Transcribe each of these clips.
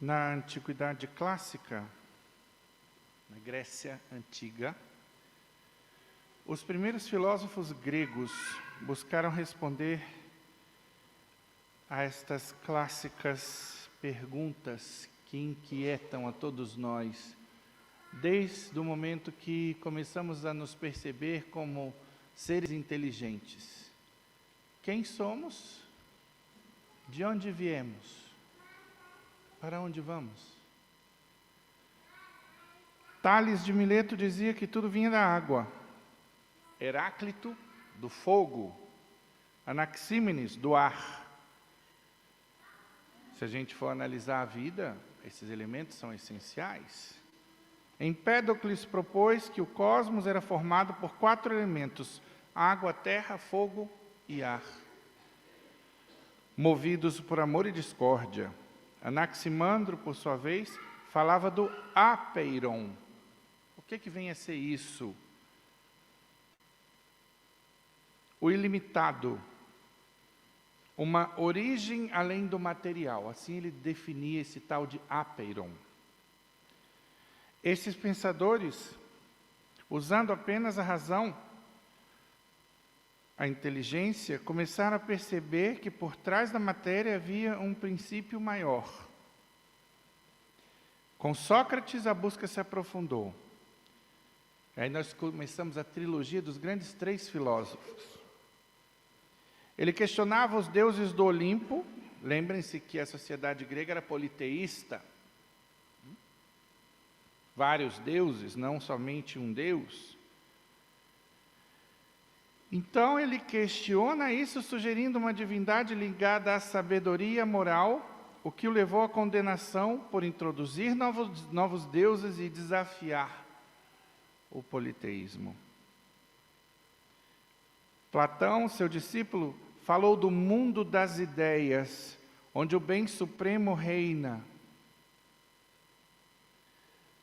Na Antiguidade Clássica, na Grécia Antiga, os primeiros filósofos gregos buscaram responder a estas clássicas perguntas que inquietam a todos nós, desde o momento que começamos a nos perceber como seres inteligentes. Quem somos? De onde viemos? Para onde vamos? Tales de Mileto dizia que tudo vinha da água, Heráclito do fogo, Anaxímenes do ar. Se a gente for analisar a vida, esses elementos são essenciais. Empédocles propôs que o cosmos era formado por 4 elementos: água, terra, fogo e ar, movidos por amor e discórdia. Anaximandro, por sua vez, falava do apeiron. O que vem a ser isso? O ilimitado, uma origem além do material. Assim ele definia esse tal de apeiron. Esses pensadores, usando apenas a razão, a inteligência, começaram a perceber que por trás da matéria havia um princípio maior. Com Sócrates, a busca se aprofundou. Aí nós começamos a trilogia dos grandes 3 filósofos. Ele questionava os deuses do Olimpo. Lembrem-se que a sociedade grega era politeísta. Vários deuses, não somente um deus. Então ele questiona isso, sugerindo uma divindade ligada à sabedoria moral, o que o levou à condenação por introduzir novos deuses e desafiar o politeísmo. Platão, seu discípulo, falou do mundo das ideias, onde o bem supremo reina.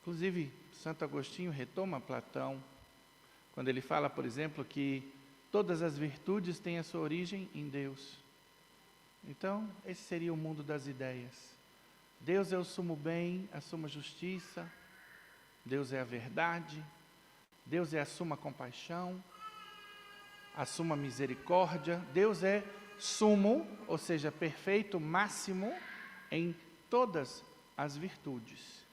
Inclusive, Santo Agostinho retoma Platão, quando ele fala, por exemplo, que todas as virtudes têm a sua origem em Deus. Então, esse seria o mundo das ideias. Deus é o sumo bem, a suma justiça, Deus é a verdade, Deus é a suma compaixão, a suma misericórdia. Deus é sumo, ou seja, perfeito, máximo, em todas as virtudes.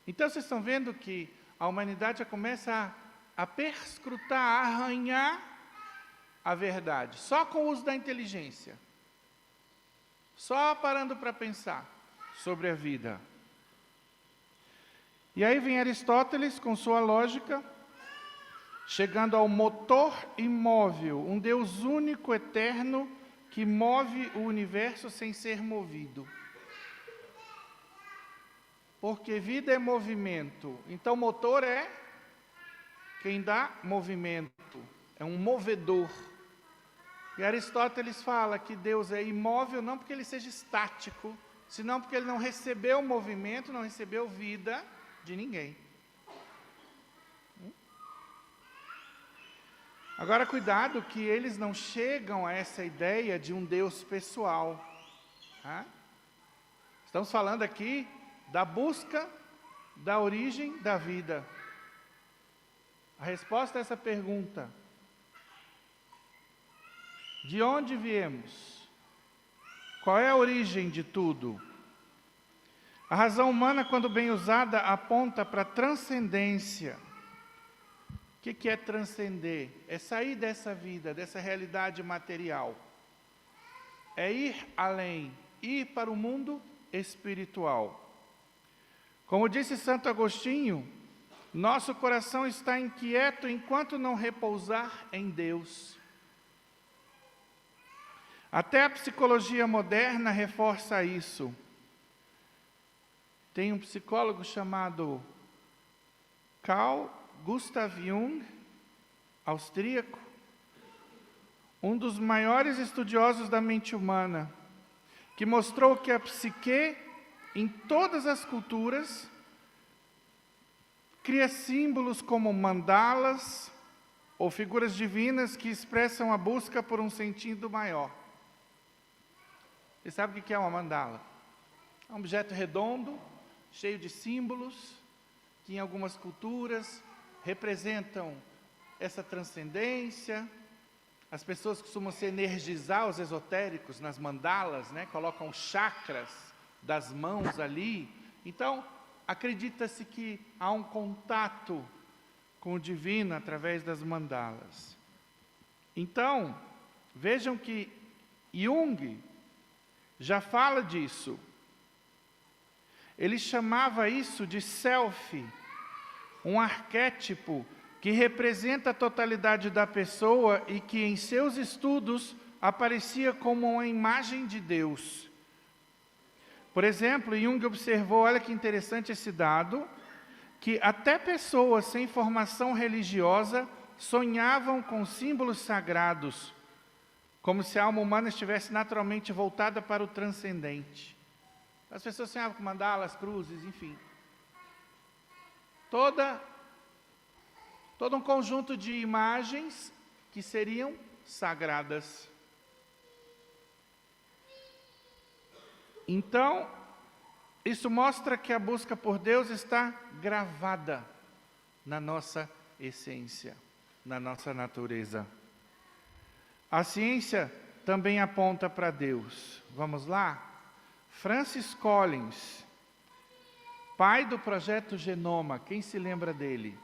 Então, vocês estão vendo que a humanidade já começa a perscrutar, a arranhar a verdade, só com o uso da inteligência, só parando para pensar sobre a vida. E aí vem Aristóteles com sua lógica, chegando ao motor imóvel, um Deus único, eterno, que move o universo sem ser movido. Porque vida é movimento, então motor é quem dá movimento, é um movedor. E Aristóteles fala que Deus é imóvel não porque ele seja estático, senão porque ele não recebeu movimento, não recebeu vida de ninguém. Agora, cuidado que eles não chegam a essa ideia de um Deus pessoal. Tá? Estamos falando aqui da busca da origem da vida. A resposta a essa pergunta: de onde viemos? Qual é a origem de tudo? A razão humana, quando bem usada, aponta para a transcendência. O que é transcender? É sair dessa vida, dessa realidade material. É ir além, ir para o mundo espiritual. Como disse Santo Agostinho, nosso coração está inquieto enquanto não repousar em Deus. Até a psicologia moderna reforça isso. Tem um psicólogo chamado Carl Gustav Jung, austríaco, um dos maiores estudiosos da mente humana, que mostrou que a psique, em todas as culturas, cria símbolos como mandalas ou figuras divinas que expressam a busca por um sentido maior. Você sabe o que é uma mandala? É um objeto redondo, cheio de símbolos, que em algumas culturas representam essa transcendência. As pessoas costumam se energizar, os esotéricos, nas mandalas, né? Colocam chakras das mãos ali. Então, acredita-se que há um contato com o divino através das mandalas. Então, vejam que Jung já fala disso. Ele chamava isso de self, um arquétipo que representa a totalidade da pessoa e que em seus estudos aparecia como uma imagem de Deus. Por exemplo, Jung observou, olha que interessante esse dado, que até pessoas sem formação religiosa sonhavam com símbolos sagrados, como se a alma humana estivesse naturalmente voltada para o transcendente. As pessoas sonhavam com mandalas, cruzes, enfim. Todo um conjunto de imagens que seriam sagradas. Então, isso mostra que a busca por Deus está gravada na nossa essência, na nossa natureza. A ciência também aponta para Deus. Vamos lá? Francis Collins, pai do projeto Genoma, quem se lembra dele?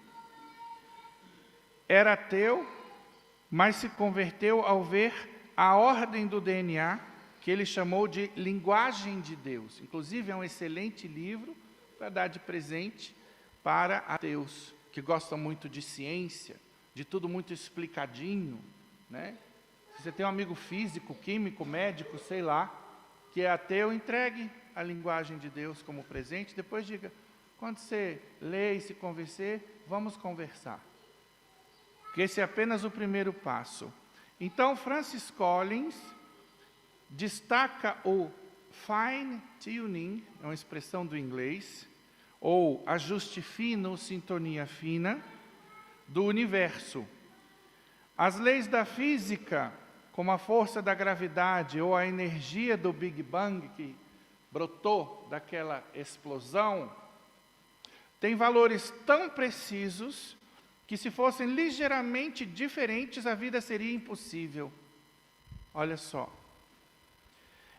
Era ateu, mas se converteu ao ver a ordem do DNA, que ele chamou de Linguagem de Deus. Inclusive, é um excelente livro para dar de presente para ateus, que gostam muito de ciência, de tudo muito explicadinho, né? Se você tem um amigo físico, químico, médico, sei lá, que é ateu, entregue a Linguagem de Deus como presente, depois diga, quando você lê e se convencer, vamos conversar. Porque esse é apenas o primeiro passo. Então, Francis Collins destaca o fine tuning, é uma expressão do inglês, ou ajuste fino, sintonia fina, do universo. As leis da física, como a força da gravidade ou a energia do Big Bang, que brotou daquela explosão, têm valores tão precisos que, se fossem ligeiramente diferentes, a vida seria impossível. Olha só.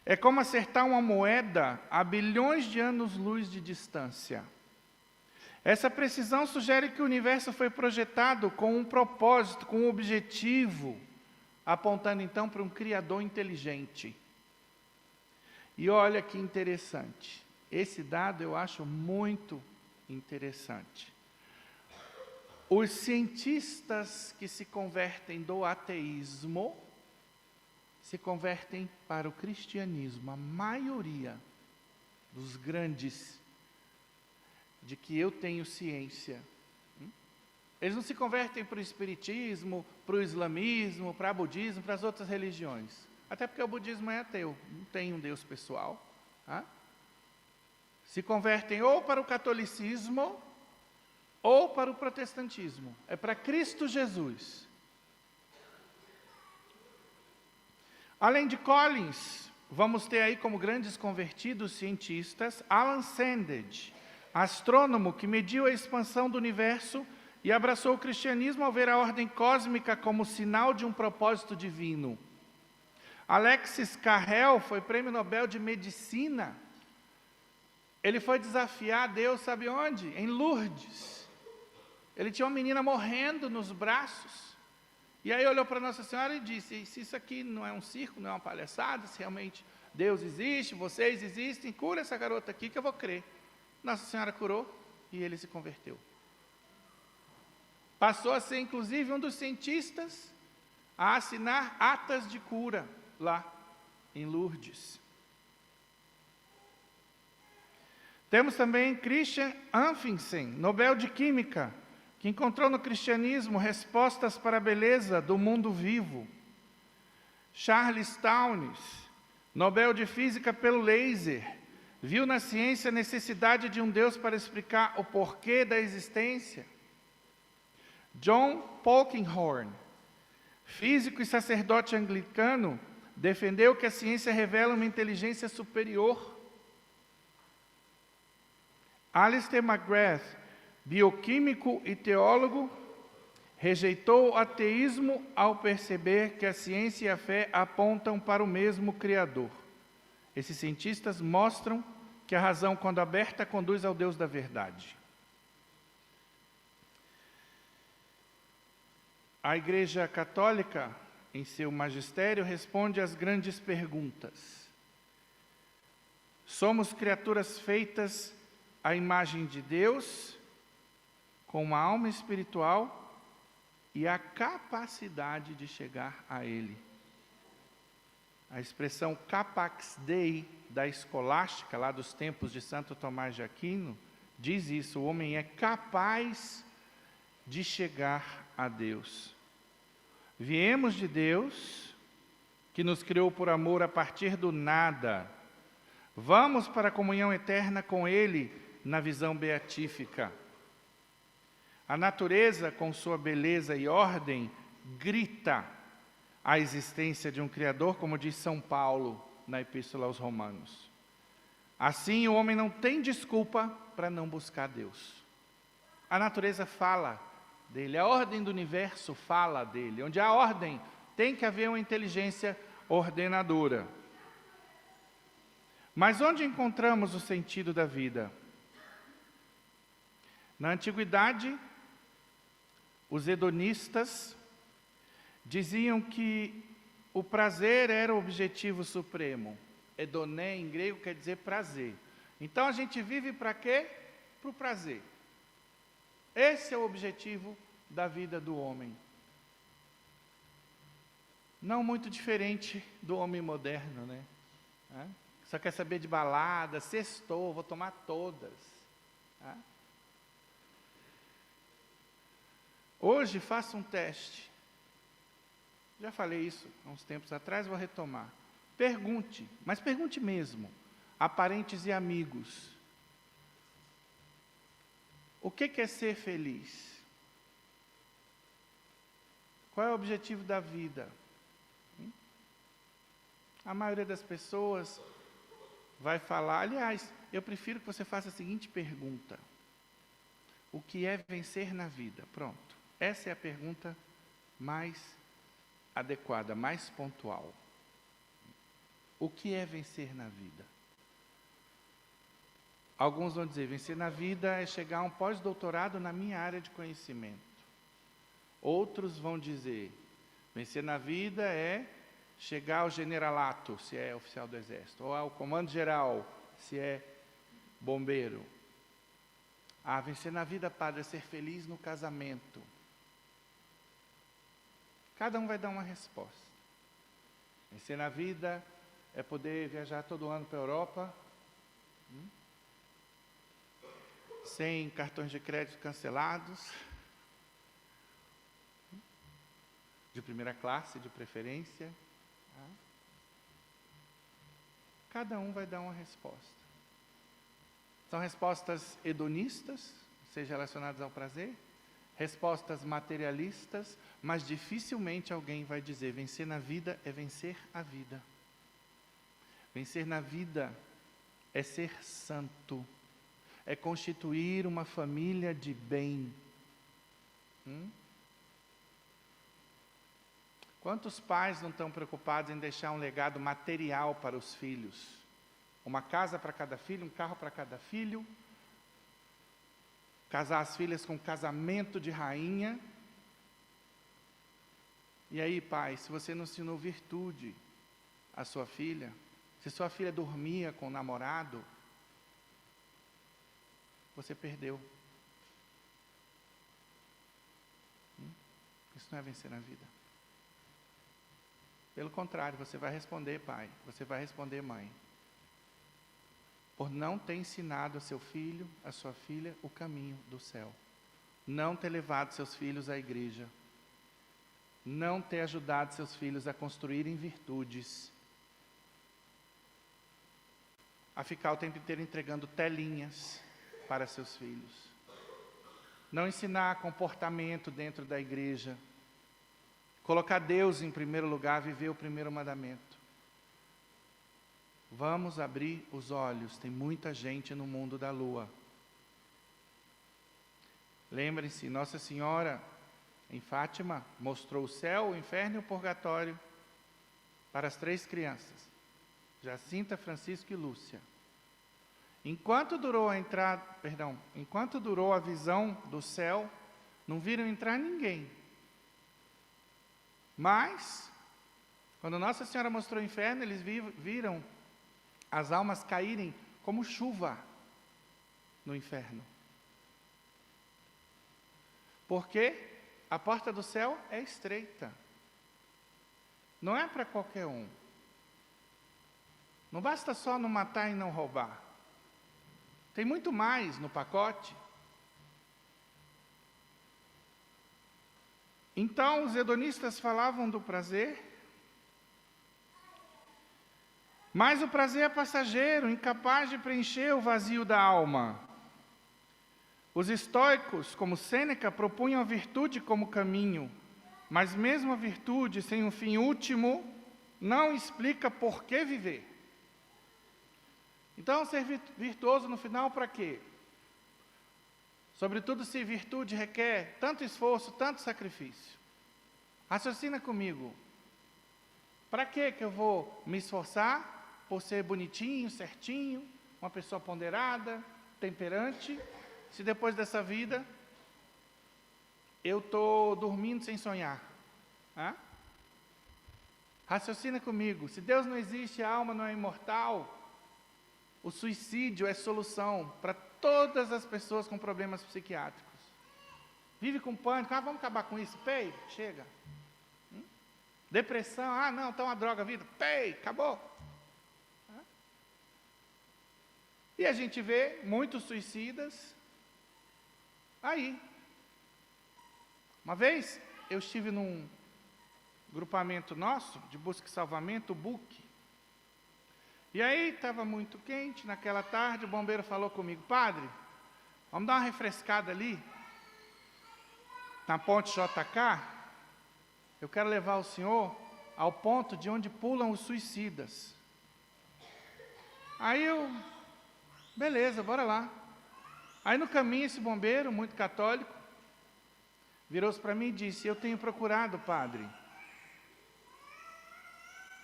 É como acertar uma moeda a bilhões de anos-luz de distância. Essa precisão sugere que o universo foi projetado com um propósito, com um objetivo, apontando então para um Criador inteligente. E olha que interessante. Esse dado eu acho muito interessante. Os cientistas que se convertem do ateísmo se convertem para o cristianismo. A maioria dos grandes, de que eu tenho ciência, eles não se convertem para o espiritismo, para o islamismo, para o budismo, para as outras religiões. Até porque o budismo é ateu, não tem um Deus pessoal. Tá? Se convertem ou para o catolicismo ou para o protestantismo. É para Cristo Jesus. Além de Collins, vamos ter aí como grandes convertidos cientistas Alan Sandage, astrônomo que mediu a expansão do universo e abraçou o cristianismo ao ver a ordem cósmica como sinal de um propósito divino. Alexis Carrel foi prêmio Nobel de Medicina. Ele foi desafiar Deus, sabe onde? Em Lourdes. Ele tinha uma menina morrendo nos braços. E aí olhou para Nossa Senhora e disse, se isso aqui não é um circo, não é uma palhaçada, se realmente Deus existe, vocês existem, cura essa garota aqui que eu vou crer. Nossa Senhora curou e ele se converteu. Passou a ser, inclusive, um dos cientistas a assinar atas de cura lá em Lourdes. Temos também Christian Amundsen, Nobel de Química, que encontrou no cristianismo respostas para a beleza do mundo vivo. Charles Townes, Nobel de Física pelo laser, viu na ciência a necessidade de um Deus para explicar o porquê da existência. John Polkinghorne, físico e sacerdote anglicano, defendeu que a ciência revela uma inteligência superior. Alistair McGrath, bioquímico e teólogo, rejeitou o ateísmo ao perceber que a ciência e a fé apontam para o mesmo Criador. Esses cientistas mostram que a razão, quando aberta, conduz ao Deus da verdade. A Igreja Católica, em seu magistério, responde às grandes perguntas. Somos criaturas feitas à imagem de Deus, com uma alma espiritual e a capacidade de chegar a Ele. A expressão capax Dei, da escolástica, lá dos tempos de Santo Tomás de Aquino, diz isso: o homem é capaz de chegar a Deus. Viemos de Deus, que nos criou por amor a partir do nada. Vamos para a comunhão eterna com Ele, na visão beatífica. A natureza, com sua beleza e ordem, grita a existência de um Criador, como diz São Paulo na Epístola aos Romanos. Assim, o homem não tem desculpa para não buscar Deus. A natureza fala dele, a ordem do universo fala dele. Onde há ordem, tem que haver uma inteligência ordenadora. Mas onde encontramos o sentido da vida? Na antiguidade, os hedonistas diziam que o prazer era o objetivo supremo. Hedoné, em grego, quer dizer prazer. Então, a gente vive para quê? Para o prazer. Esse é o objetivo da vida do homem. Não muito diferente do homem moderno, né? Só quer saber de balada, sextou, vou tomar todas. Hoje, faça um teste. Já falei isso há uns tempos atrás, vou retomar. Pergunte, mas pergunte mesmo, a parentes e amigos. O que é ser feliz? Qual é o objetivo da vida? A maioria das pessoas vai falar, aliás, eu prefiro que você faça a seguinte pergunta: o que é vencer na vida? Pronto, essa é a pergunta mais adequada, mais pontual. O que é vencer na vida? Alguns vão dizer, vencer na vida é chegar a um pós-doutorado na minha área de conhecimento. Outros vão dizer, vencer na vida é chegar ao generalato, se é oficial do exército, ou ao comando geral, se é bombeiro. Vencer na vida, padre, é ser feliz no casamento. Cada um vai dar uma resposta. Vencer na vida é poder viajar todo ano para a Europa, sem cartões de crédito cancelados, de primeira classe, de preferência. Cada um vai dar uma resposta. São respostas hedonistas, seja relacionadas ao prazer, respostas materialistas, mas dificilmente alguém vai dizer, vencer na vida é vencer a vida. Vencer na vida é ser santo, é constituir uma família de bem. Quantos pais não estão preocupados em deixar um legado material para os filhos? Uma casa para cada filho, um carro para cada filho, casar as filhas com casamento de rainha. E aí, pai, se você não ensinou virtude à sua filha, se sua filha dormia com o namorado, você perdeu. Isso não é vencer na vida. Pelo contrário, você vai responder, pai, você vai responder, mãe, por não ter ensinado a seu filho, a sua filha, o caminho do céu. Não ter levado seus filhos à igreja. Não ter ajudado seus filhos a construírem virtudes. A ficar o tempo inteiro entregando telinhas para seus filhos. Não ensinar comportamento dentro da igreja. Colocar Deus em primeiro lugar, viver o primeiro mandamento. Vamos abrir os olhos, tem muita gente no mundo da lua. Lembrem-se, Nossa Senhora, em Fátima, mostrou o céu, o inferno e o purgatório para as 3 crianças, Jacinta, Francisco e Lúcia. Enquanto durou a visão do céu, não viram entrar ninguém. Mas, quando Nossa Senhora mostrou o inferno, eles viram as almas caírem como chuva no inferno. Porque a porta do céu é estreita. Não é para qualquer um. Não basta só não matar e não roubar. Tem muito mais no pacote. Então, os hedonistas falavam do prazer, mas o prazer é passageiro, incapaz de preencher o vazio da alma. Os estoicos, como Sêneca, propunham a virtude como caminho, mas mesmo a virtude sem um fim último não explica por que viver. Então, ser virtuoso no final para quê? Sobretudo se virtude requer tanto esforço, tanto sacrifício. Raciocina comigo. Para que eu vou me esforçar por ser bonitinho, certinho, uma pessoa ponderada, temperante, se depois dessa vida eu estou dormindo sem sonhar? Raciocina comigo. Se Deus não existe, a alma não é imortal, o suicídio é solução para todas as pessoas com problemas psiquiátricos. Vive com pânico, vamos acabar com isso, pei, chega. Depressão, não, está uma droga a vida, pei, acabou. E a gente vê muitos suicidas aí. Uma vez, eu estive num grupamento nosso, de busca e salvamento, o BUC. E aí, estava muito quente, naquela tarde, o bombeiro falou comigo: padre, vamos dar uma refrescada ali, na ponte JK, eu quero levar o senhor ao ponto de onde pulam os suicidas. Aí beleza, bora lá. Aí no caminho, esse bombeiro, muito católico, virou-se para mim e disse: eu tenho procurado, padre,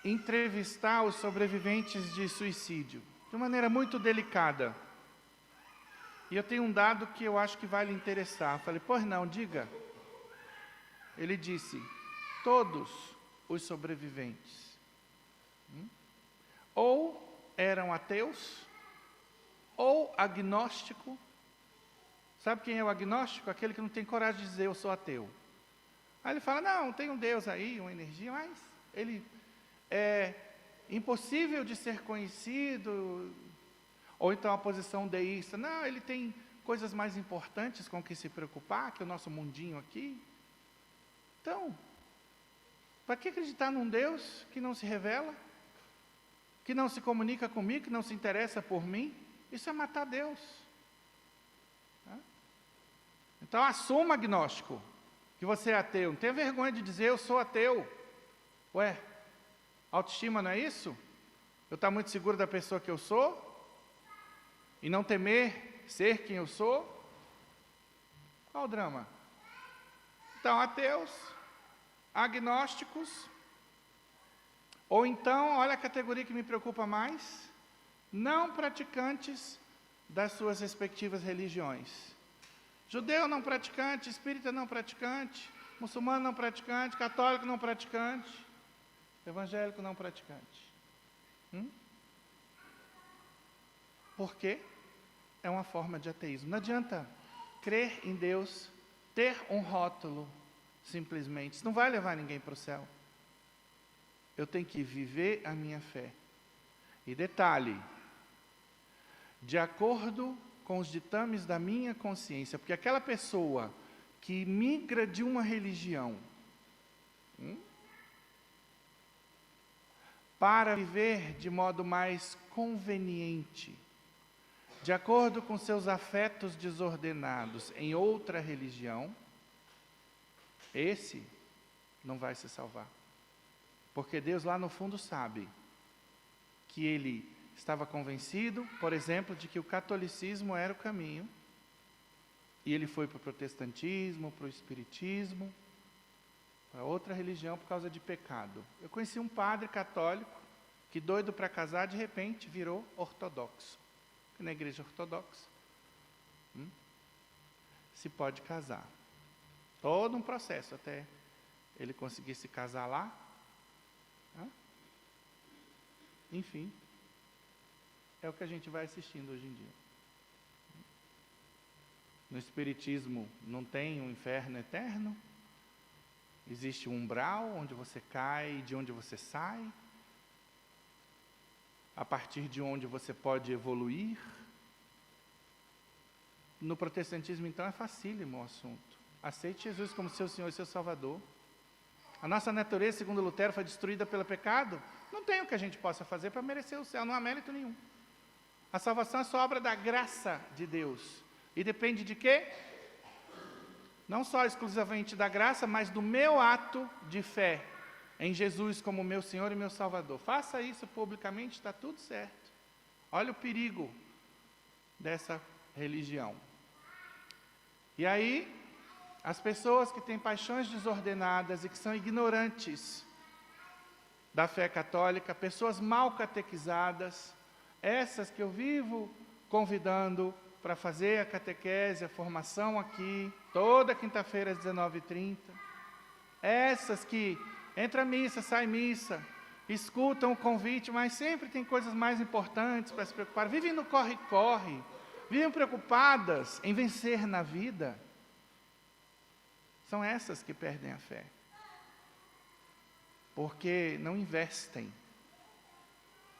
entrevistar os sobreviventes de suicídio, de maneira muito delicada. E eu tenho um dado que eu acho que vai lhe interessar. Eu falei: pois não, diga. Ele disse: todos os sobreviventes ou eram ateus, ou agnóstico. Sabe quem é o agnóstico? Aquele que não tem coragem de dizer eu sou ateu. Aí ele fala: não, tem um Deus aí, uma energia, mas ele é impossível de ser conhecido. Ou então a posição deísta: não, ele tem coisas mais importantes com que se preocupar, que o nosso mundinho aqui. Então, para que acreditar num Deus que não se revela, que não se comunica comigo, que não se interessa por mim? Isso é matar Deus. Então, assuma, agnóstico, que você é ateu. Não tenha vergonha de dizer eu sou ateu. Ué, autoestima não é isso? Eu estou muito seguro da pessoa que eu sou? E não temer ser quem eu sou? Qual o drama? Então, ateus, agnósticos, ou então, olha a categoria que me preocupa mais, não praticantes das suas respectivas religiões. Judeu não praticante, espírita não praticante, muçulmano não praticante, católico não praticante, evangélico não praticante. Por quê? É uma forma de ateísmo. Não adianta crer em Deus, ter um rótulo, simplesmente. Isso não vai levar ninguém para o céu. Eu tenho que viver a minha fé. E detalhe, de acordo com os ditames da minha consciência, porque aquela pessoa que migra de uma religião para viver de modo mais conveniente, de acordo com seus afetos desordenados em outra religião, esse não vai se salvar. Porque Deus lá no fundo sabe que ele estava convencido, por exemplo, de que o catolicismo era o caminho, E ele foi para o protestantismo, para o espiritismo, para outra religião por causa de pecado. Eu conheci um padre católico que, doido para casar, de repente virou ortodoxo. Na igreja ortodoxa se pode casar. Todo um processo até ele conseguir se casar lá. Enfim, é o que a gente vai assistindo hoje em dia. No espiritismo não tem um inferno eterno. Existe um umbral onde você cai e de onde você sai. A partir de onde você pode evoluir. No protestantismo, então, é facílimo o assunto. Aceite Jesus como seu Senhor e seu Salvador. A nossa natureza, segundo Lutero, foi destruída pelo pecado. Não tem o que a gente possa fazer para merecer o céu, não há mérito nenhum. A salvação é só obra da graça de Deus. E depende de quê? Não só exclusivamente da graça, mas do meu ato de fé em Jesus como meu Senhor e meu Salvador. Faça isso publicamente, está tudo certo. Olha o perigo dessa religião. E aí, as pessoas que têm paixões desordenadas e que são ignorantes da fé católica, pessoas mal catequizadas, essas que eu vivo convidando para fazer a catequese, a formação aqui, toda quinta-feira às 19h30. Essas que entra missa, sai missa, escutam o convite, mas sempre tem coisas mais importantes para se preocupar. Vivem no corre-corre, vivem preocupadas em vencer na vida. São essas que perdem a fé. Porque não investem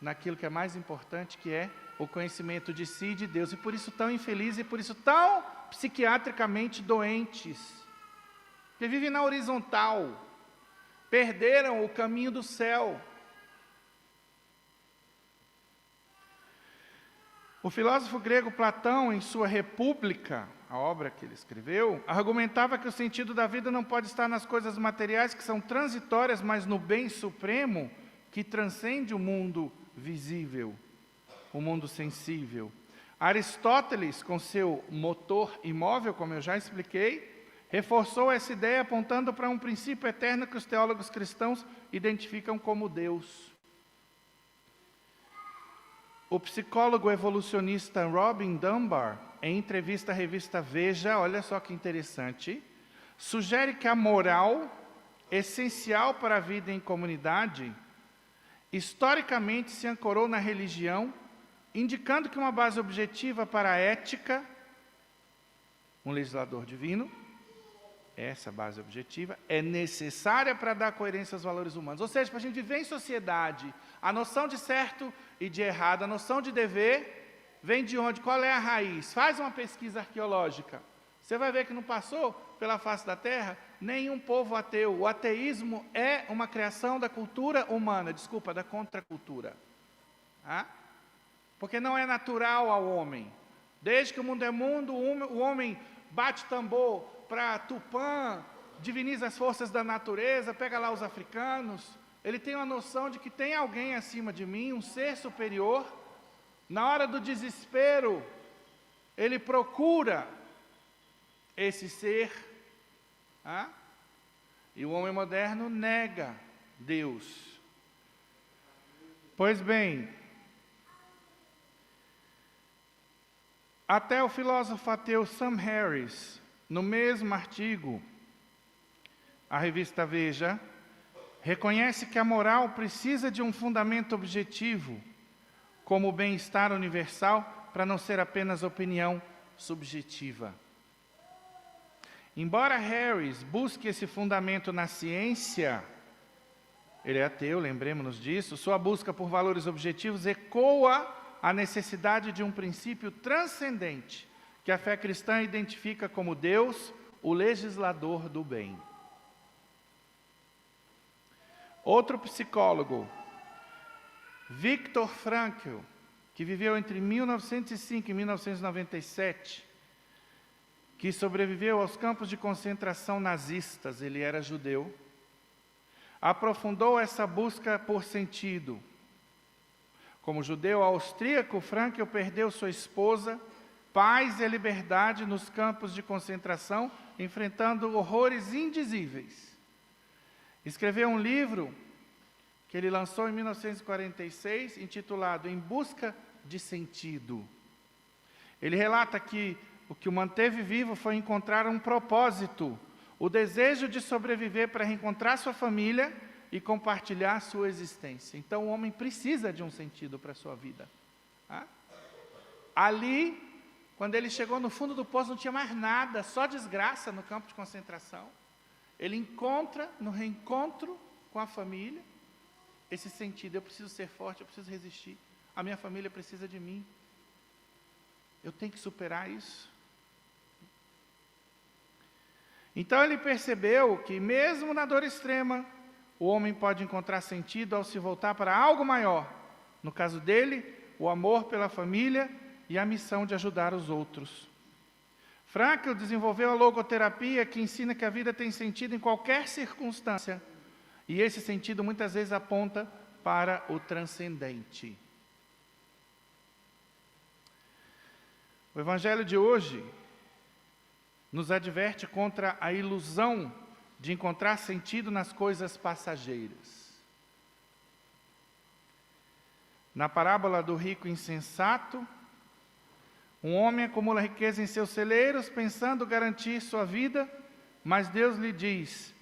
naquilo que é mais importante, que é o conhecimento de si e de Deus. E por isso tão infelizes e por isso tão psiquiatricamente doentes. Porque vivem na horizontal. Perderam o caminho do céu. O filósofo grego Platão, em sua República, a obra que ele escreveu, argumentava que o sentido da vida não pode estar nas coisas materiais que são transitórias, mas no bem supremo que transcende o mundo visível, o mundo sensível. Aristóteles, com seu motor imóvel, como eu já expliquei, reforçou essa ideia apontando para um princípio eterno que os teólogos cristãos identificam como Deus. O psicólogo evolucionista Robin Dunbar, em entrevista à revista Veja, olha só que interessante, sugere que a moral, essencial para a vida em comunidade, historicamente se ancorou na religião, indicando que uma base objetiva para a ética, um legislador divino, essa base objetiva, é necessária para dar coerência aos valores humanos. Ou seja, para a gente viver em sociedade, a noção de certo e de errado, a noção de dever, vem de onde? Qual é a raiz? Faz uma pesquisa arqueológica. Você vai ver que não passou pela face da terra nenhum povo ateu. O ateísmo é uma criação da cultura humana, da contracultura. Porque não é natural ao homem. Desde que o mundo é mundo, o homem bate tambor para Tupã, diviniza as forças da natureza, pega lá os africanos. Ele tem uma noção de que tem alguém acima de mim, um ser superior. Na hora do desespero, ele procura esse ser. E o homem moderno nega Deus. Pois bem, até o filósofo ateu Sam Harris, no mesmo artigo, a revista Veja, reconhece que a moral precisa de um fundamento objetivo, como o bem-estar universal, para não ser apenas opinião subjetiva. Embora Harris busque esse fundamento na ciência, ele é ateu, lembremos-nos disso, sua busca por valores objetivos ecoa a necessidade de um princípio transcendente, que a fé cristã identifica como Deus, o legislador do bem. Outro psicólogo, Viktor Frankl, que viveu entre 1905 e 1997, que sobreviveu aos campos de concentração nazistas, ele era judeu, aprofundou essa busca por sentido. Como judeu austríaco, Frankl perdeu sua esposa paz e liberdade nos campos de concentração, enfrentando horrores indizíveis. Escreveu um livro que ele lançou em 1946, intitulado Em Busca de Sentido. Ele relata que o que o manteve vivo foi encontrar um propósito, o desejo de sobreviver para reencontrar sua família e compartilhar sua existência. Então, o homem precisa de um sentido para a sua vida. Tá? Ali, quando ele chegou no fundo do poço, não tinha mais nada, só desgraça no campo de concentração. Ele encontra, no reencontro com a família, esse sentido: eu preciso ser forte, eu preciso resistir, a minha família precisa de mim, eu tenho que superar isso. Então ele percebeu que mesmo na dor extrema, o homem pode encontrar sentido ao se voltar para algo maior. No caso dele, o amor pela família e a missão de ajudar os outros. Frankl desenvolveu a logoterapia, que ensina que a vida tem sentido em qualquer circunstância. E esse sentido muitas vezes aponta para o transcendente. O Evangelho de hoje nos adverte contra a ilusão de encontrar sentido nas coisas passageiras. Na parábola do rico insensato, um homem acumula riqueza em seus celeiros, pensando garantir sua vida, mas Deus lhe diz: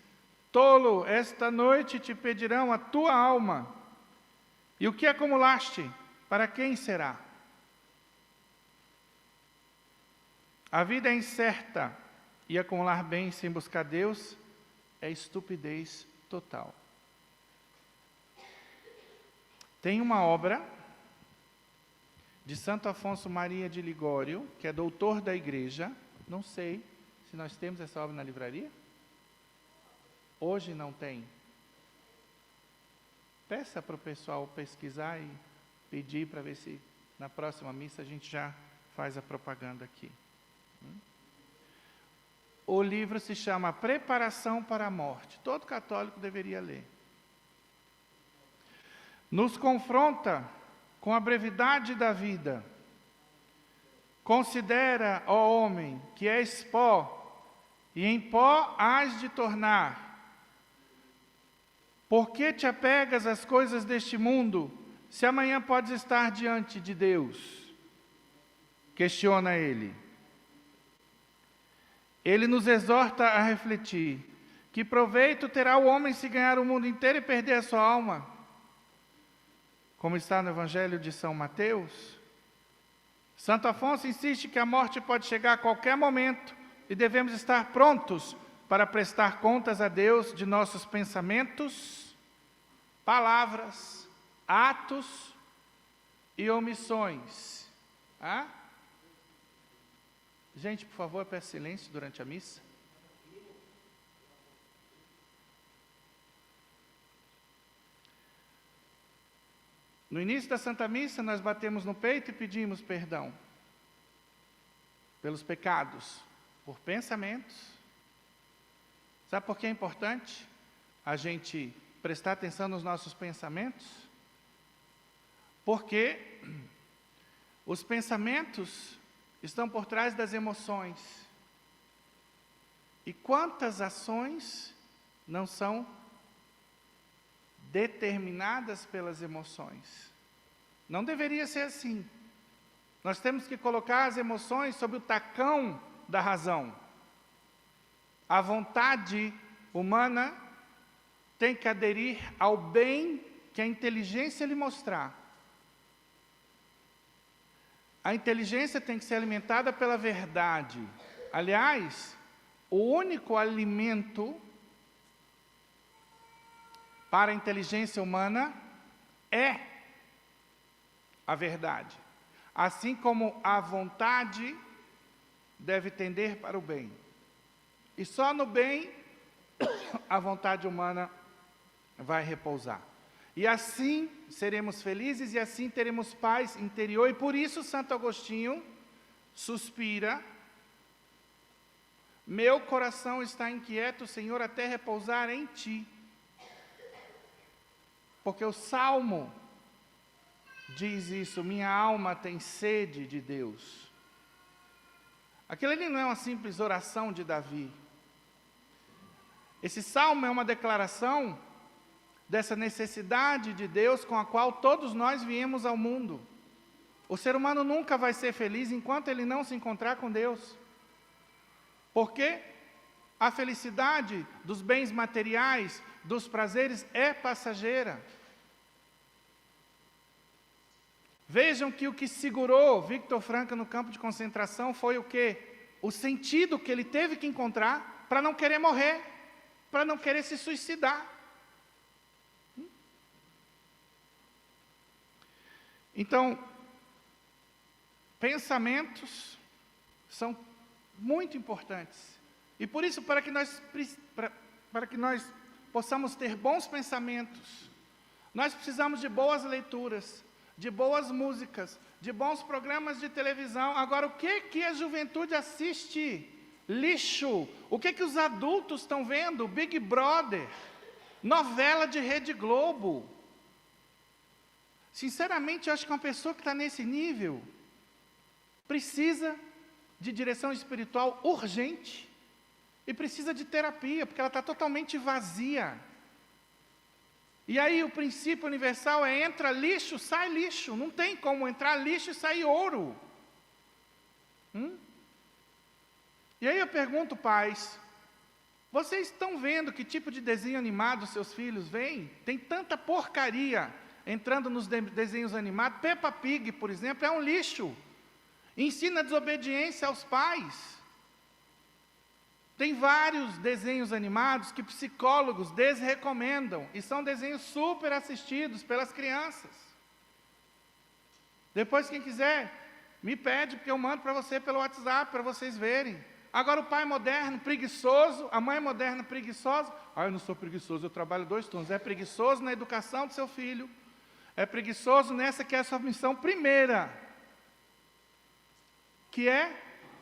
tolo, esta noite te pedirão a tua alma. E o que acumulaste, para quem será? A vida é incerta, e acumular bens sem buscar Deus é estupidez total. Tem uma obra de Santo Afonso Maria de Ligório, que é doutor da igreja. Não sei se nós temos essa obra na livraria. Hoje não tem. Peça para o pessoal pesquisar e pedir para ver se na próxima missa a gente já faz a propaganda aqui. O livro se chama Preparação para a Morte. Todo católico deveria ler. Nos confronta com a brevidade da vida. Considera, ó homem, que és pó, e em pó hás de tornar. Por que te apegas às coisas deste mundo, se amanhã podes estar diante de Deus? Questiona ele. Ele nos exorta a refletir: que proveito terá o homem se ganhar o mundo inteiro e perder a sua alma? Como está no Evangelho de São Mateus. Santo Afonso insiste que a morte pode chegar a qualquer momento e devemos estar prontos para prestar contas a Deus de nossos pensamentos, palavras, atos e omissões. Gente, por favor, peço silêncio durante a missa. No início da Santa Missa, nós batemos no peito e pedimos perdão pelos pecados, por pensamentos. Sabe por que é importante a gente prestar atenção nos nossos pensamentos? Porque os pensamentos estão por trás das emoções. E quantas ações não são determinadas pelas emoções? Não deveria ser assim. Nós temos que colocar as emoções sob o tacão da razão. A vontade humana tem que aderir ao bem que a inteligência lhe mostrar. A inteligência tem que ser alimentada pela verdade. Aliás, o único alimento para a inteligência humana é a verdade. Assim como a vontade deve tender para o bem. E só no bem a vontade humana vai repousar. E assim seremos felizes e assim teremos paz interior. E por isso Santo Agostinho suspira: meu coração está inquieto, Senhor, até repousar em Ti. Porque o Salmo diz isso: minha alma tem sede de Deus. Aquilo ali não é uma simples oração de Davi. Esse salmo é uma declaração dessa necessidade de Deus com a qual todos nós viemos ao mundo. O ser humano nunca vai ser feliz enquanto ele não se encontrar com Deus. Porque a felicidade dos bens materiais, dos prazeres, é passageira. Vejam que o que segurou Victor Frankl no campo de concentração foi o quê? O sentido que ele teve que encontrar para não querer morrer, para não querer se suicidar. Então, pensamentos são muito importantes. E por isso, para que nós possamos ter bons pensamentos, nós precisamos de boas leituras, de boas músicas, de bons programas de televisão. Agora, o que a juventude assiste? Lixo. O que os adultos estão vendo? Big Brother, novela de Rede Globo. Sinceramente, eu acho que uma pessoa que está nesse nível precisa de direção espiritual urgente e precisa de terapia, porque ela está totalmente vazia. E aí o princípio universal é: entra lixo, sai lixo. Não tem como entrar lixo e sair ouro. E aí eu pergunto, pais, vocês estão vendo que tipo de desenho animado seus filhos veem? Tem tanta porcaria entrando nos desenhos animados. Peppa Pig, por exemplo, é um lixo. Ensina desobediência aos pais. Tem vários desenhos animados que psicólogos desrecomendam, e são desenhos super assistidos pelas crianças. Depois, quem quiser, me pede, porque eu mando para você pelo WhatsApp, para vocês verem. Agora, o pai moderno, preguiçoso, a mãe moderna, preguiçosa. Eu não sou preguiçoso, eu trabalho 2 turnos. É preguiçoso na educação do seu filho, é preguiçoso nessa que é a sua missão primeira, que é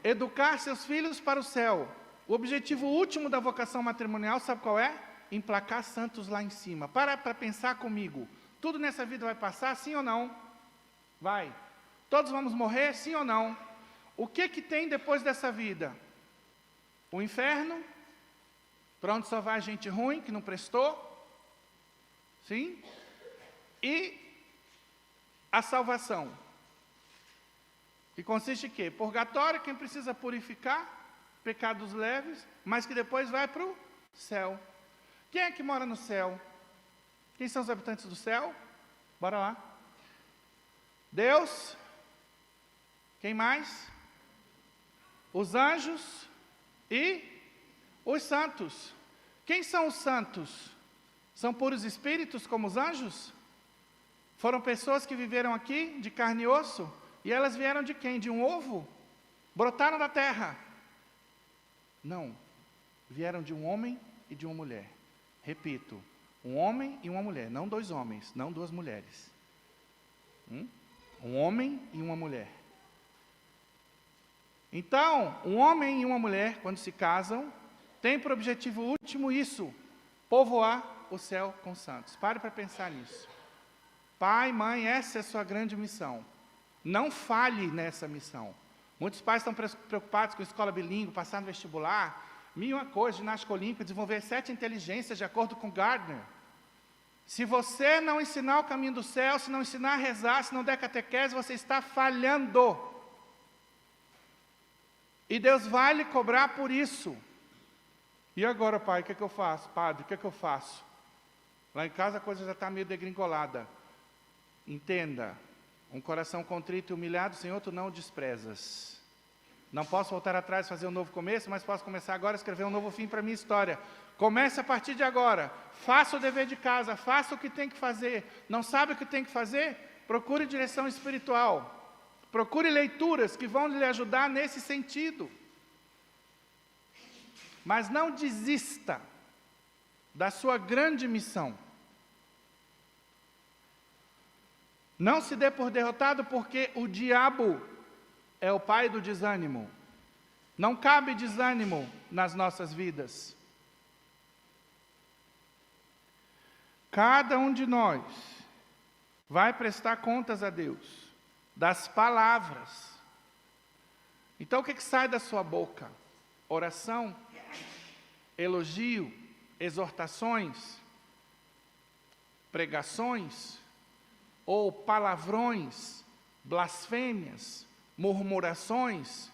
educar seus filhos para o céu. O objetivo último da vocação matrimonial, sabe qual é? Emplacar santos lá em cima. Para pensar comigo. Tudo nessa vida vai passar, sim ou não? Vai. Todos vamos morrer, sim ou não? O que tem depois dessa vida? O inferno, para onde só vai gente ruim, que não prestou. Sim? E a salvação. Que consiste em quê? Purgatório, quem precisa purificar pecados leves, mas que depois vai para o céu. Quem é que mora no céu? Quem são os habitantes do céu? Bora lá. Deus. Quem mais? Os anjos e os santos. Quem são os santos? São puros espíritos como os anjos? Foram pessoas que viveram aqui de carne e osso? E elas vieram de quem? De um ovo? Brotaram da terra? Não, vieram de um homem e de uma mulher. Repito, um homem e uma mulher, não 2 homens, não 2 mulheres. Um homem e uma mulher. Então, um homem e uma mulher, quando se casam, têm por objetivo último isso: povoar o céu com santos. Pare para pensar nisso. Pai, mãe, essa é a sua grande missão. Não falhe nessa missão. Muitos pais estão preocupados com escola bilíngue, passar no vestibular, 1001 coisa, ginástica olímpica, desenvolver 7 inteligências de acordo com Gardner. Se você não ensinar o caminho do céu, se não ensinar a rezar, se não der catequese, você está falhando. E Deus vai lhe cobrar por isso. E agora, pai, o que eu faço? Padre, o que eu faço? Lá em casa a coisa já está meio degringolada. Entenda. Um coração contrito e humilhado, Senhor, tu não o desprezas. Não posso voltar atrás e fazer um novo começo, mas posso começar agora a escrever um novo fim para a minha história. Comece a partir de agora. Faça o dever de casa, faça o que tem que fazer. Não sabe o que tem que fazer? Procure direção espiritual. Procure leituras que vão lhe ajudar nesse sentido. Mas não desista da sua grande missão. Não se dê por derrotado, porque o diabo é o pai do desânimo. Não cabe desânimo nas nossas vidas. Cada um de nós vai prestar contas a Deus das palavras Então o que sai da sua boca? Oração, elogio, exortações, pregações, ou palavrões, blasfêmias, murmurações?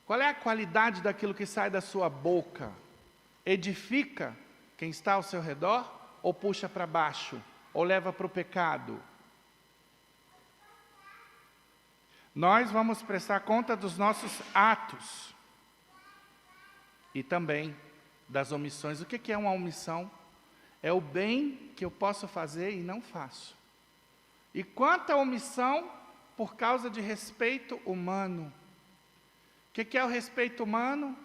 Qual é a qualidade daquilo que sai da sua boca? Edifica quem está ao seu redor, ou puxa para baixo, ou leva para o pecado? Nós vamos prestar conta dos nossos atos e também das omissões. O que é uma omissão? É o bem que eu posso fazer e não faço. E quanto à omissão, por causa de respeito humano. O que é o respeito humano?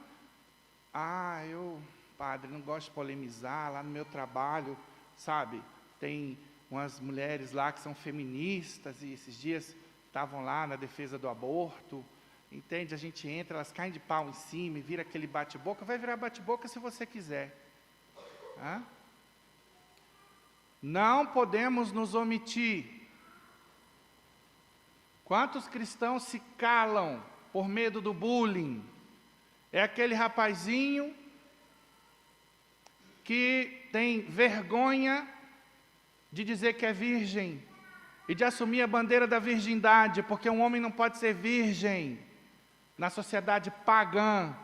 Padre, não gosto de polemizar, lá no meu trabalho, sabe, tem umas mulheres lá que são feministas, e esses dias estavam lá na defesa do aborto, entende? A gente entra, elas caem de pau em cima e vira aquele bate-boca. Vai virar bate-boca se você quiser. Não podemos nos omitir. Quantos cristãos se calam por medo do bullying? É aquele rapazinho que tem vergonha de dizer que é virgem e de assumir a bandeira da virgindade, porque um homem não pode ser virgem na sociedade pagã.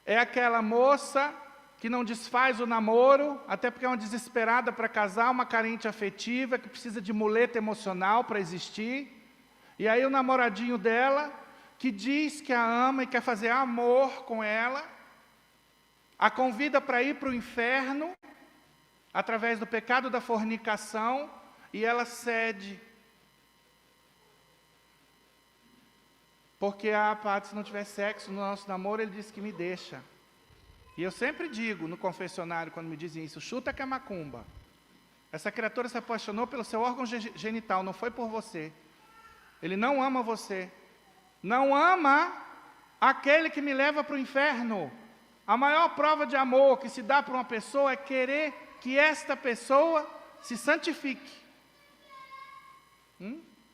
É aquela moça que não desfaz o namoro, até porque é uma desesperada para casar, uma carente afetiva, que precisa de muleta emocional para existir. E aí o namoradinho dela, que diz que a ama e quer fazer amor com ela, a convida para ir para o inferno, através do pecado da fornicação, e ela cede. Porque, padre, se não tiver sexo no nosso namoro, ele disse que me deixa. E eu sempre digo no confessionário, quando me dizem isso, chuta que é macumba. Essa criatura se apaixonou pelo seu órgão genital, não foi por você. Ele não ama você. Não ama aquele que me leva para o inferno. A maior prova de amor que se dá para uma pessoa é querer que esta pessoa se santifique.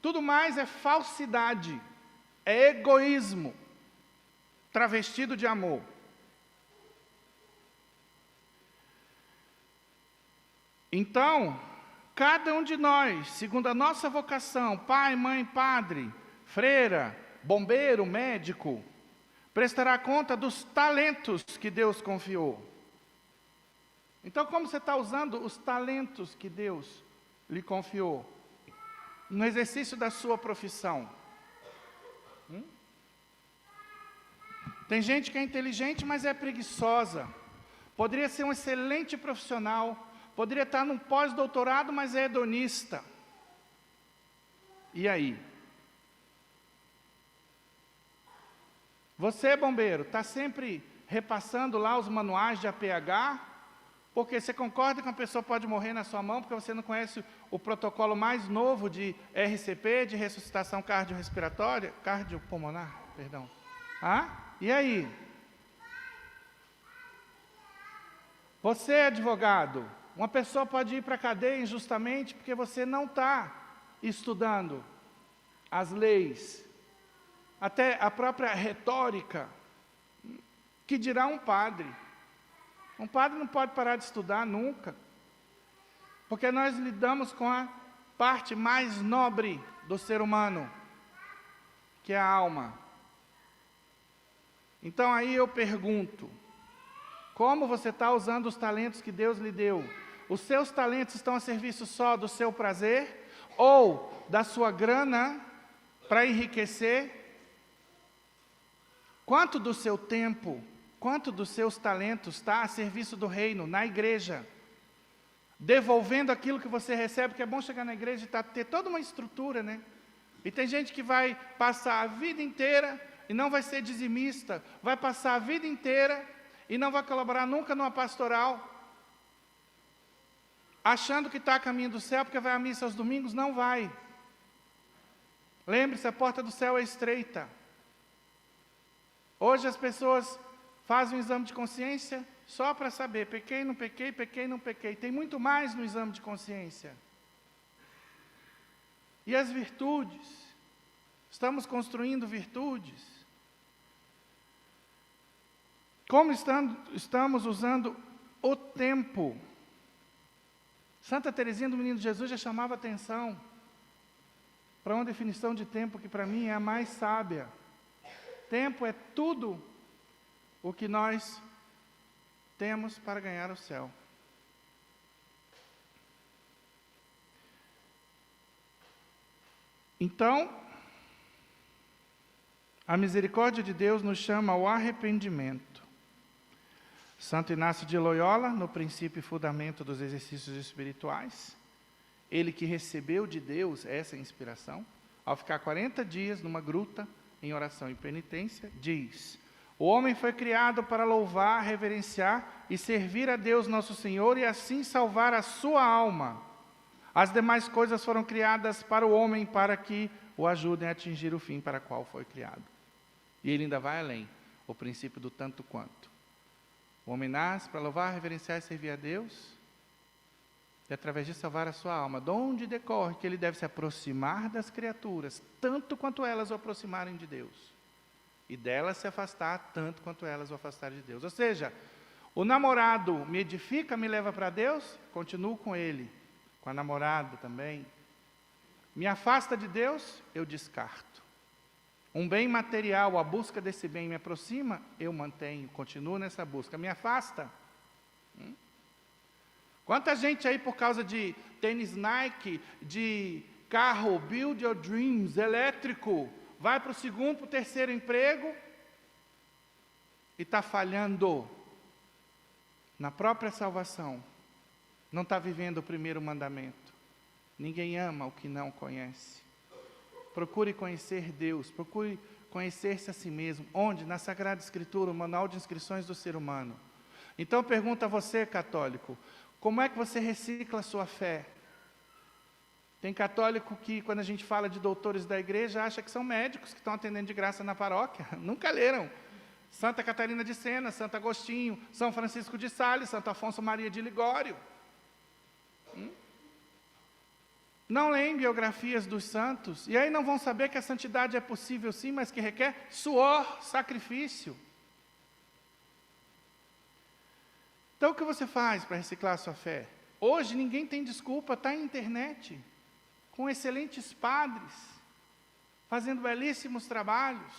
Tudo mais é falsidade, é egoísmo, travestido de amor. Então, cada um de nós, segundo a nossa vocação, pai, mãe, padre, freira, bombeiro, médico, prestará conta dos talentos que Deus confiou. Então, como você está usando os talentos que Deus lhe confiou no exercício da sua profissão? Tem gente que é inteligente, mas é preguiçosa. Poderia ser um excelente profissional, poderia estar num pós-doutorado, mas é hedonista. E aí? Você, bombeiro, está sempre repassando lá os manuais de APH, porque você concorda que uma pessoa pode morrer na sua mão, porque você não conhece o protocolo mais novo de RCP, de ressuscitação cardiopulmonar, perdão. E aí? Você, advogado, uma pessoa pode ir para a cadeia injustamente porque você não está estudando as leis, até a própria retórica, que dirá um padre. Um padre não pode parar de estudar nunca, porque nós lidamos com a parte mais nobre do ser humano, que é a alma. Então aí eu pergunto, como você está usando os talentos que Deus lhe deu? Os seus talentos estão a serviço só do seu prazer, ou da sua grana para enriquecer? Quanto do seu tempo, quanto dos seus talentos está a serviço do reino, na igreja? Devolvendo aquilo que você recebe, que é bom chegar na igreja e ter toda uma estrutura, né? E tem gente que vai passar a vida inteira e não vai ser dizimista, vai passar a vida inteira e não vai colaborar nunca numa pastoral, achando que está a caminho do céu, porque vai à missa aos domingos. Não vai. Lembre-se, a porta do céu é estreita. Hoje as pessoas fazem um exame de consciência só para saber, pequei, não pequei, pequei, não pequei. Tem muito mais no exame de consciência. E as virtudes? Estamos construindo virtudes? Como estamos usando o tempo? Santa Teresinha do Menino Jesus já chamava atenção para uma definição de tempo que para mim é a mais sábia. Tempo é tudo o que nós temos para ganhar o céu. Então, a misericórdia de Deus nos chama ao arrependimento. Santo Inácio de Loyola, no princípio e fundamento dos exercícios espirituais, ele que recebeu de Deus essa inspiração, ao ficar 40 dias numa gruta, em oração e penitência, diz: o homem foi criado para louvar, reverenciar e servir a Deus nosso Senhor e assim salvar a sua alma. As demais coisas foram criadas para o homem, para que o ajudem a atingir o fim para o qual foi criado. E ele ainda vai além, o princípio do tanto quanto. O homem nasce para louvar, reverenciar e servir a Deus, e através disso salvar a sua alma. De onde decorre que ele deve se aproximar das criaturas, tanto quanto elas o aproximarem de Deus. E delas se afastar, tanto quanto elas o afastarem de Deus. Ou seja, o namorado me edifica, me leva para Deus, continuo com ele. Com a namorada também. Me afasta de Deus, eu descarto. Um bem material, a busca desse bem me aproxima, eu mantenho, continuo nessa busca. Me afasta. Quanta gente aí por causa de tênis Nike, de carro Build Your Dreams, elétrico, vai para o segundo, para o terceiro emprego e está falhando na própria salvação. Não está vivendo o primeiro mandamento. Ninguém ama o que não conhece. Procure conhecer Deus, procure conhecer-se a si mesmo. Onde? Na Sagrada Escritura, o Manual de Inscrições do Ser Humano. Então eu pergunto a você, católico, como é que você recicla a sua fé? Tem católico que, quando a gente fala de doutores da igreja, acha que são médicos que estão atendendo de graça na paróquia. Nunca leram. Santa Catarina de Sena, Santo Agostinho, São Francisco de Sales, Santo Afonso Maria de Ligório. Não leem biografias dos santos, e aí não vão saber que a santidade é possível sim, mas que requer suor, sacrifício. Então o que você faz para reciclar a sua fé? Hoje ninguém tem desculpa, está na internet, com excelentes padres, fazendo belíssimos trabalhos.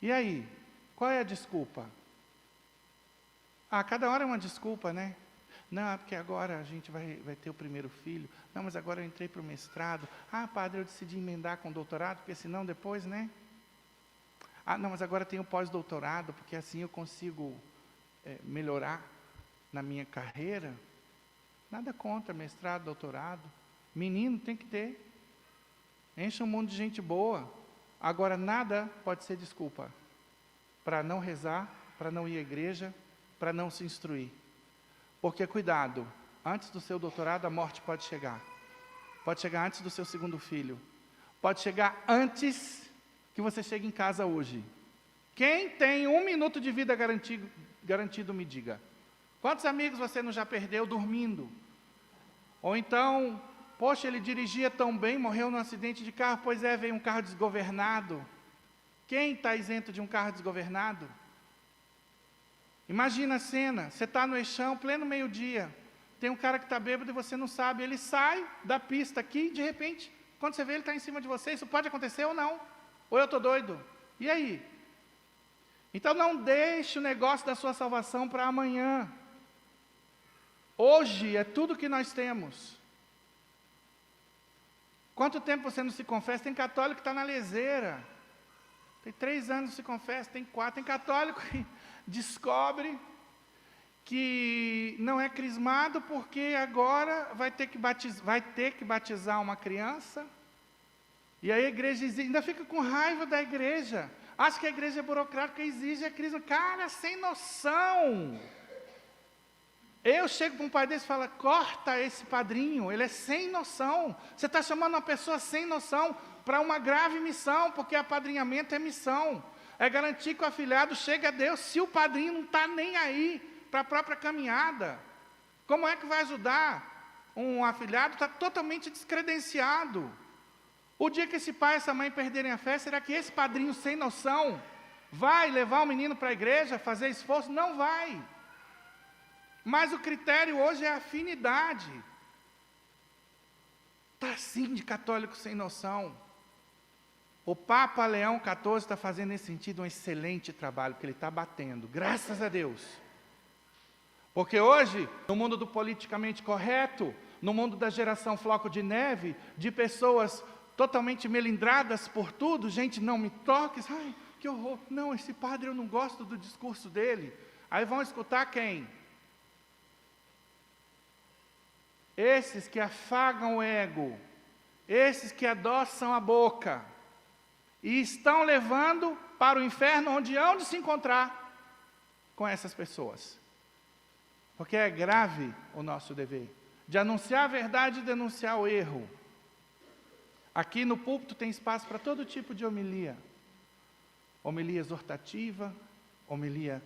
E aí, qual é a desculpa? Cada hora é uma desculpa, né? Não, é porque agora a gente vai ter o primeiro filho. Não, mas agora eu entrei para o mestrado. Padre, eu decidi emendar com o doutorado, porque senão depois, né? Não, mas agora tenho pós-doutorado, porque assim eu consigo melhorar na minha carreira. Nada contra mestrado, doutorado. Menino tem que ter. Enche o mundo de gente boa. Agora, nada pode ser desculpa para não rezar, para não ir à igreja, para não se instruir. Porque, cuidado, antes do seu doutorado, a morte pode chegar. Pode chegar antes do seu segundo filho. Pode chegar antes que você chegue em casa hoje. Quem tem 1 minuto de vida garantido, me diga. Quantos amigos você não já perdeu dormindo? Ou então, poxa, ele dirigia tão bem, morreu num acidente de carro. Pois é, veio um carro desgovernado. Quem está isento de um carro desgovernado? Imagina a cena, você está no eixão, pleno meio-dia, tem um cara que está bêbado e você não sabe, ele sai da pista aqui, de repente, quando você vê ele está em cima de você, isso pode acontecer ou não, ou eu estou doido, e aí? Então não deixe o negócio da sua salvação para amanhã, hoje é tudo que nós temos. Quanto tempo você não se confessa? Tem católico que está na leseira, tem 3 anos que se confessa, tem 4, tem católico que descobre que não é crismado porque agora vai ter que batizar uma criança, e aí a igreja exige, ainda fica com raiva da igreja, acha que a igreja é burocrática, exige a crisma. Cara, sem noção. Eu chego para um pai desse e falo, corta esse padrinho, ele é sem noção, você está chamando uma pessoa sem noção para uma grave missão, porque apadrinhamento é missão. É garantir que o afilhado chegue a Deus, se o padrinho não está nem aí para a própria caminhada. Como é que vai ajudar um afilhado que está totalmente descredenciado? O dia que esse pai e essa mãe perderem a fé, será que esse padrinho sem noção vai levar o menino para a igreja, fazer esforço? Não vai. Mas o critério hoje é a afinidade. Está assim de católico sem noção. O Papa Leão XIV está fazendo nesse sentido um excelente trabalho, porque ele está batendo, graças a Deus. Porque hoje, no mundo do politicamente correto, no mundo da geração floco de neve, de pessoas totalmente melindradas por tudo, gente, não me toque, ai, que horror, não, esse padre eu não gosto do discurso dele. Aí vão escutar quem? Esses que afagam o ego, esses que adoçam a boca, e estão levando para o inferno, onde hão de se encontrar com essas pessoas. Porque é grave o nosso dever, de anunciar a verdade e denunciar o erro. Aqui no púlpito tem espaço para todo tipo de homilia. Homilia exortativa, homilia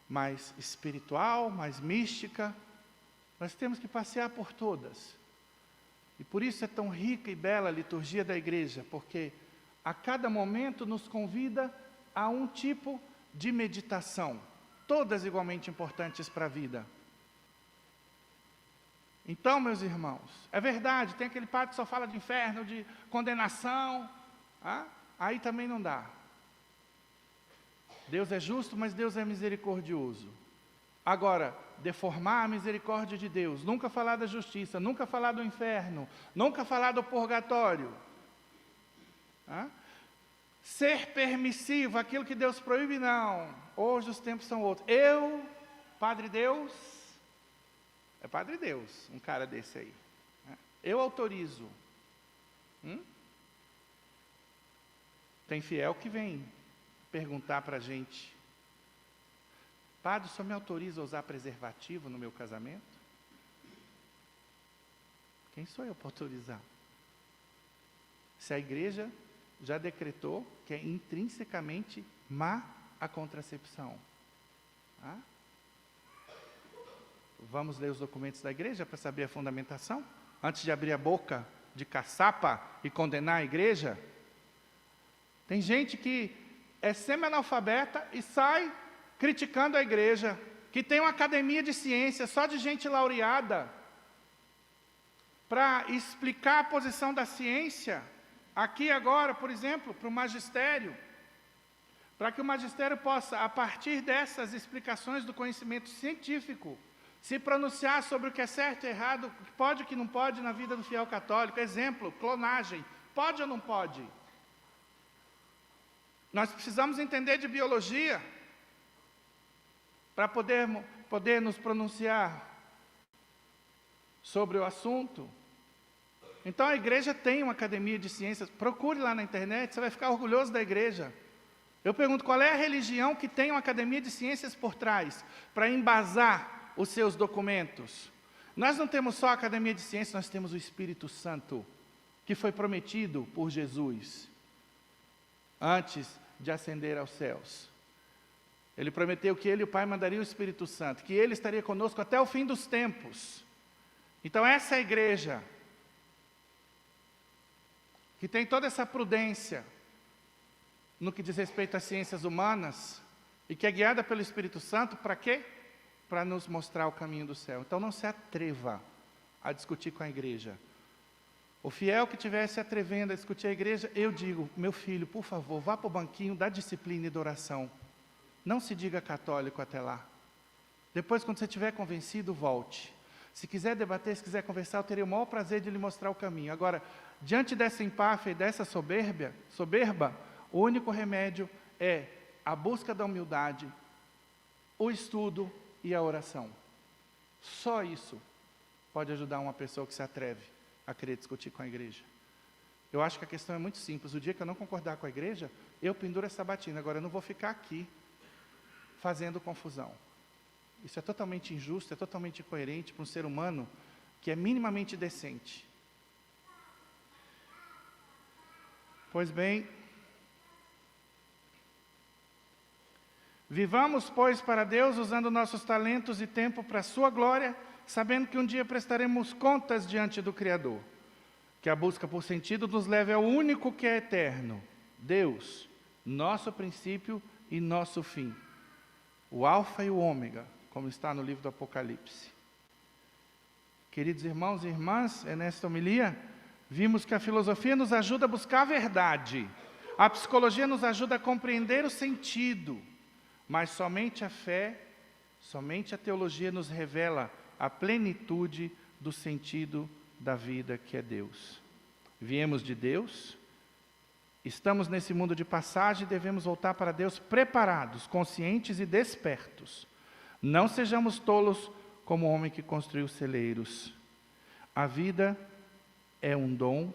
mais espiritual, mais mística. Nós temos que passear por todas. E por isso é tão rica e bela a liturgia da igreja, porque a cada momento nos convida a um tipo de meditação, todas igualmente importantes para a vida. Então, meus irmãos, é verdade, tem aquele padre que só fala de inferno, de condenação, aí também não dá. Deus é justo, mas Deus é misericordioso. Agora, deformar a misericórdia de Deus, nunca falar da justiça, nunca falar do inferno, nunca falar do purgatório. Ser permissivo, aquilo que Deus proíbe, não. Hoje os tempos são outros. Padre Deus, é Padre Deus, um cara desse aí. Eu autorizo. Tem fiel que vem perguntar para a gente: padre, o senhor me autoriza a usar preservativo no meu casamento? Quem sou eu para autorizar? Se a igreja já decretou que é intrinsecamente má a contracepção. Vamos ler os documentos da igreja para saber a fundamentação? Antes de abrir a boca de caçapa e condenar a igreja? Tem gente que é semi-analfabeta e sai criticando a igreja, que tem uma academia de ciência só de gente laureada, para explicar a posição da ciência, aqui agora, por exemplo, para o magistério, para que o magistério possa, a partir dessas explicações do conhecimento científico, se pronunciar sobre o que é certo e errado, o que pode e o que não pode na vida do fiel católico. Exemplo, clonagem, pode ou não pode? Nós precisamos entender de biologia, para poder nos pronunciar sobre o assunto. Então a igreja tem uma academia de ciências, procure lá na internet, você vai ficar orgulhoso da igreja. Eu pergunto, qual é a religião que tem uma academia de ciências por trás, para embasar os seus documentos? Nós não temos só a academia de ciências, nós temos o Espírito Santo, que foi prometido por Jesus, antes de ascender aos céus. Ele prometeu que Ele e o Pai mandariam o Espírito Santo, que Ele estaria conosco até o fim dos tempos. Então essa é a igreja, que tem toda essa prudência, no que diz respeito às ciências humanas, e que é guiada pelo Espírito Santo, para quê? Para nos mostrar o caminho do céu. Então não se atreva a discutir com a igreja. O fiel que estiver se atrevendo a discutir a igreja, eu digo, meu filho, por favor, vá para o banquinho da disciplina e da oração. Não se diga católico até lá. Depois, quando você estiver convencido, volte. Se quiser debater, se quiser conversar, eu teria o maior prazer de lhe mostrar o caminho. Agora, diante dessa empáfia e dessa soberba, o único remédio é a busca da humildade, o estudo e a oração. Só isso pode ajudar uma pessoa que se atreve a querer discutir com a igreja. Eu acho que a questão é muito simples. O dia que eu não concordar com a igreja, eu penduro essa batina. Agora, eu não vou ficar aqui fazendo confusão. Isso é totalmente injusto, é totalmente incoerente para um ser humano que é minimamente decente. Pois bem, vivamos, pois, para Deus, usando nossos talentos e tempo para a sua glória, sabendo que um dia prestaremos contas diante do Criador. que a busca por sentido nos leve ao único que é eterno, Deus, nosso princípio e nosso fim, o alfa e o ômega, como está no livro do Apocalipse. Queridos irmãos e irmãs, nesta homilia, vimos que a filosofia nos ajuda a buscar a verdade, a psicologia nos ajuda a compreender o sentido, mas somente a fé, somente a teologia nos revela a plenitude do sentido da vida que é Deus. Viemos de Deus, estamos nesse mundo de passagem e devemos voltar para Deus preparados, conscientes e despertos. Não sejamos tolos como o homem que construiu celeiros. A vida é um dom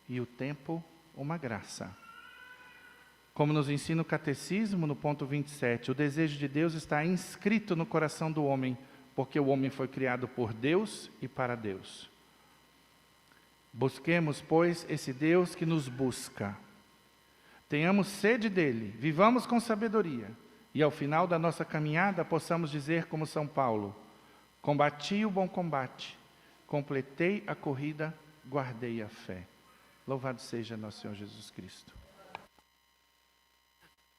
e o tempo uma graça. Como nos ensina o Catecismo, no ponto 27, o desejo de Deus está inscrito no coração do homem, porque o homem foi criado por Deus e para Deus. Busquemos, pois, esse Deus que nos busca. Tenhamos sede dele, vivamos com sabedoria, e ao final da nossa caminhada possamos dizer como São Paulo: combati o bom combate, completei a corrida, guardei a fé. Louvado seja nosso Senhor Jesus Cristo.